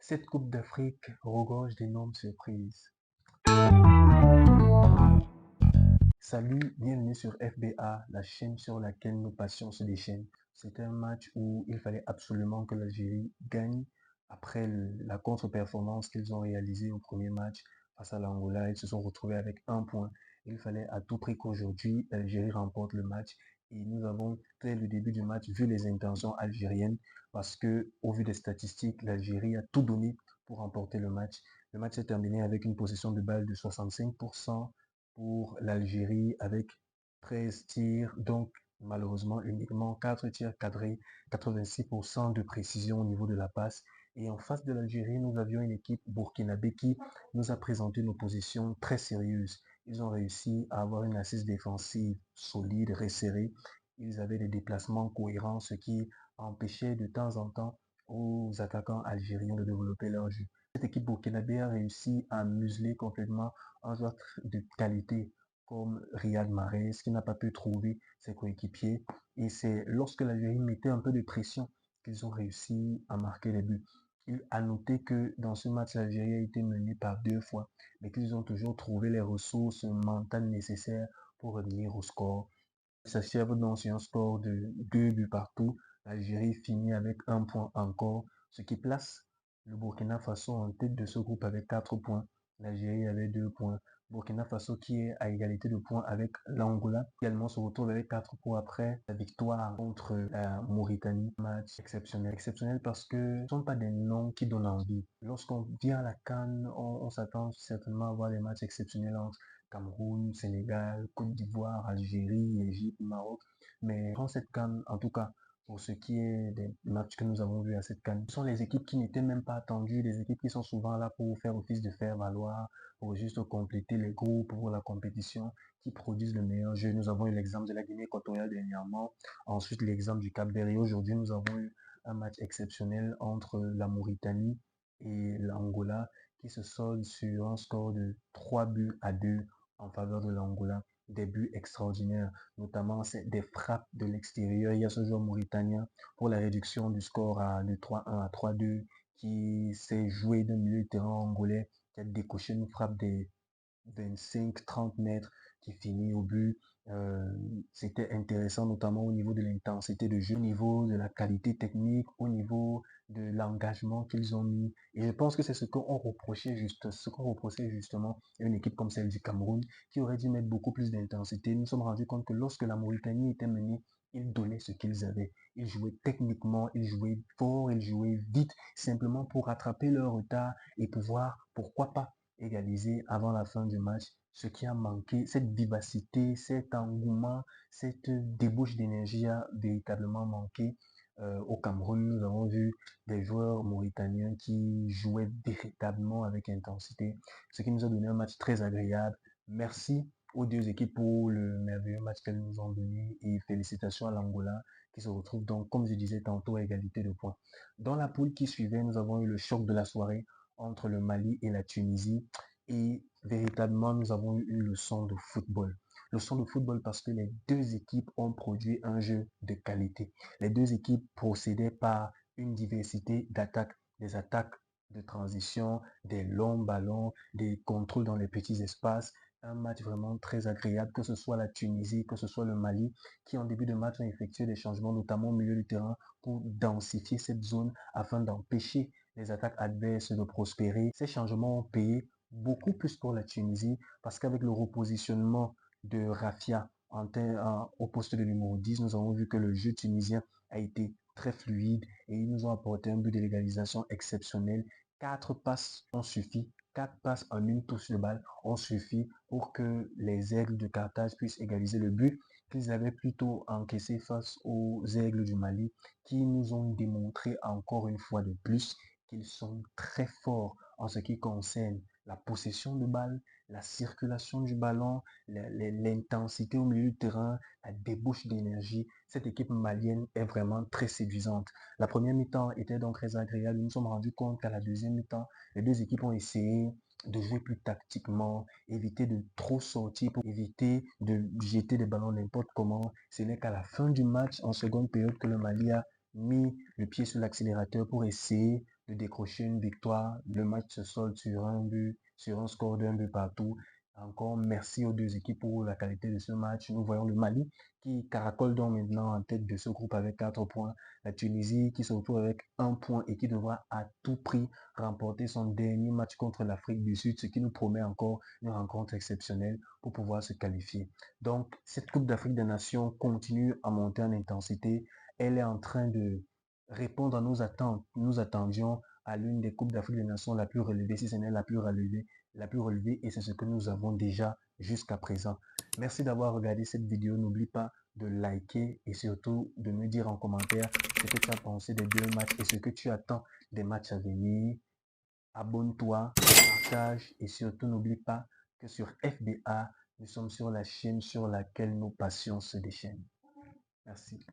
Cette Coupe d'Afrique regorge d'énormes surprises. Salut, bienvenue sur FBA, la chaîne sur laquelle nos passions se déchaînent. C'était un match où il fallait absolument que l'Algérie gagne après la contre-performance qu'ils ont réalisée au premier match face à l'Angola. Ils se sont retrouvés avec un point. Il fallait à tout prix qu'aujourd'hui l'Algérie remporte le match. Et nous avons, dès le début du match, vu les intentions algériennes parce que, au vu des statistiques, l'Algérie a tout donné pour remporter le match. Le match s'est terminé avec une possession de balle de 65% pour l'Algérie avec 13 tirs, donc malheureusement uniquement 4 tirs cadrés, 86% de précision au niveau de la passe. Et en face de l'Algérie, nous avions une équipe burkinabé qui nous a présenté une opposition très sérieuse. Ils ont réussi à avoir une assise défensive solide, resserrée. Ils avaient des déplacements cohérents, ce qui empêchait de temps en temps aux attaquants algériens de développer leur jeu. Cette équipe burkinabé a réussi à museler complètement un joueur de qualité comme Riyad Mahrez qui n'a pas pu trouver ses coéquipiers. Et c'est lorsque l'Algérie mettait un peu de pression qu'ils ont réussi à marquer les buts. Il a noté que dans ce match, l'Algérie a été menée par 2 fois, mais qu'ils ont toujours trouvé les ressources mentales nécessaires pour revenir au score. Ils s'achèvent donc sur un score de 2 buts partout. L'Algérie finit avec un point encore, ce qui place le Burkina Faso en tête de ce groupe avec 4 points. L'Algérie avait 2 points. Burkina Faso qui est à égalité de points avec l'Angola, également se retrouve avec 4 points après la victoire contre la Mauritanie. Match exceptionnel. Exceptionnel parce que ce ne sont pas des noms qui donnent envie. Lorsqu'on vient à la CAN, on s'attend certainement à voir des matchs exceptionnels entre Cameroun, Sénégal, Côte d'Ivoire, Algérie, Égypte, Maroc. Mais dans cette CAN, en tout cas, pour ce qui est des matchs que nous avons vus à cette CAN, ce sont les équipes qui n'étaient même pas attendues, les équipes qui sont souvent là pour faire office de faire-valoir, pour juste compléter les groupes pour la compétition, qui produisent le meilleur jeu. Nous avons eu l'exemple de la Guinée équatoriale dernièrement, ensuite l'exemple du Cap-Vert. Aujourd'hui, nous avons eu un match exceptionnel entre la Mauritanie et l'Angola qui se solde sur un score de 3 buts à 2 en faveur de l'Angola. Des buts extraordinaires, notamment des frappes de l'extérieur. Il y a ce joueur mauritanien pour la réduction du score de 3-1 à 3-2 qui s'est joué d'un milieu de terrain angolais, qui a décoché une frappe des 25-30 mètres qui finit au but. Euh, C'était intéressant, notamment au niveau de l'intensité de jeu, au niveau de la qualité technique, au niveau de l'engagement qu'ils ont mis. Et je pense que c'est ce qu'on reprochait justement à une équipe comme celle du Cameroun, qui aurait dû mettre beaucoup plus d'intensité. Nous nous sommes rendus compte que lorsque la Mauritanie était menée, ils donnaient ce qu'ils avaient. Ils jouaient techniquement, ils jouaient fort, ils jouaient vite, simplement pour rattraper leur retard et pouvoir, pourquoi pas, égaliser avant la fin du match. Ce qui a manqué, cette vivacité, cet engouement, cette débauche d'énergie a véritablement manqué. Au Cameroun, nous avons vu des joueurs mauritaniens qui jouaient véritablement avec intensité, ce qui nous a donné un match très agréable. Merci aux deux équipes pour le merveilleux match qu'elles nous ont donné et félicitations à l'Angola qui se retrouve donc, comme je disais tantôt, à égalité de points. Dans la poule qui suivait, nous avons eu le choc de la soirée entre le Mali et la Tunisie. Et véritablement, nous avons eu une leçon de football. Leçon de football parce que les deux équipes ont produit un jeu de qualité. Les deux équipes procédaient par une diversité d'attaques, des attaques de transition, des longs ballons, des contrôles dans les petits espaces. Un match vraiment très agréable, que ce soit la Tunisie, que ce soit le Mali, qui en début de match ont effectué des changements, notamment au milieu du terrain, pour densifier cette zone afin d'empêcher les attaques adverses de prospérer. Ces changements ont payé beaucoup plus pour la Tunisie parce qu'avec le repositionnement de Rafia au poste de numéro 10, nous avons vu que le jeu tunisien a été très fluide et ils nous ont apporté un but de légalisation exceptionnel. 4 passes ont suffi, 4 passes en une touche de balle ont suffi pour que les Aigles de Carthage puissent égaliser le but qu'ils avaient plutôt encaissé face aux Aigles du Mali qui nous ont démontré encore une fois de plus qu'ils sont très forts en ce qui concerne la possession de balle, la circulation du ballon, l'intensité au milieu du terrain, la débauche d'énergie. Cette équipe malienne est vraiment très séduisante. La première mi-temps était donc très agréable. Nous nous sommes rendus compte qu'à la deuxième mi-temps, les deux équipes ont essayé de jouer plus tactiquement, éviter de trop sortir pour éviter de jeter des ballons n'importe comment. Ce n'est qu'à la fin du match, en seconde période, que le Mali a mis le pied sur l'accélérateur pour essayer de décrocher une victoire. Le match se solde sur un but, sur un score d'un but partout. Encore merci aux deux équipes pour la qualité de ce match. Nous voyons le Mali qui caracole donc maintenant en tête de ce groupe avec 4 points. La Tunisie qui se retrouve avec 1 point et qui devra à tout prix remporter son dernier match contre l'Afrique du Sud, ce qui nous promet encore une rencontre exceptionnelle pour pouvoir se qualifier. Donc, cette Coupe d'Afrique des Nations continue à monter en intensité. Elle est en train de répondre à nos attentes. Nous attendions à l'une des Coupes d'Afrique des Nations la plus relevée, si ce n'est la plus relevée, et c'est ce que nous avons déjà jusqu'à présent. Merci d'avoir regardé cette vidéo. N'oublie pas de liker et surtout de me dire en commentaire ce que tu as pensé des deux matchs et ce que tu attends des matchs à venir. Abonne-toi, partage et surtout n'oublie pas que sur FBA, nous sommes sur la chaîne sur laquelle nos passions se déchaînent. Merci.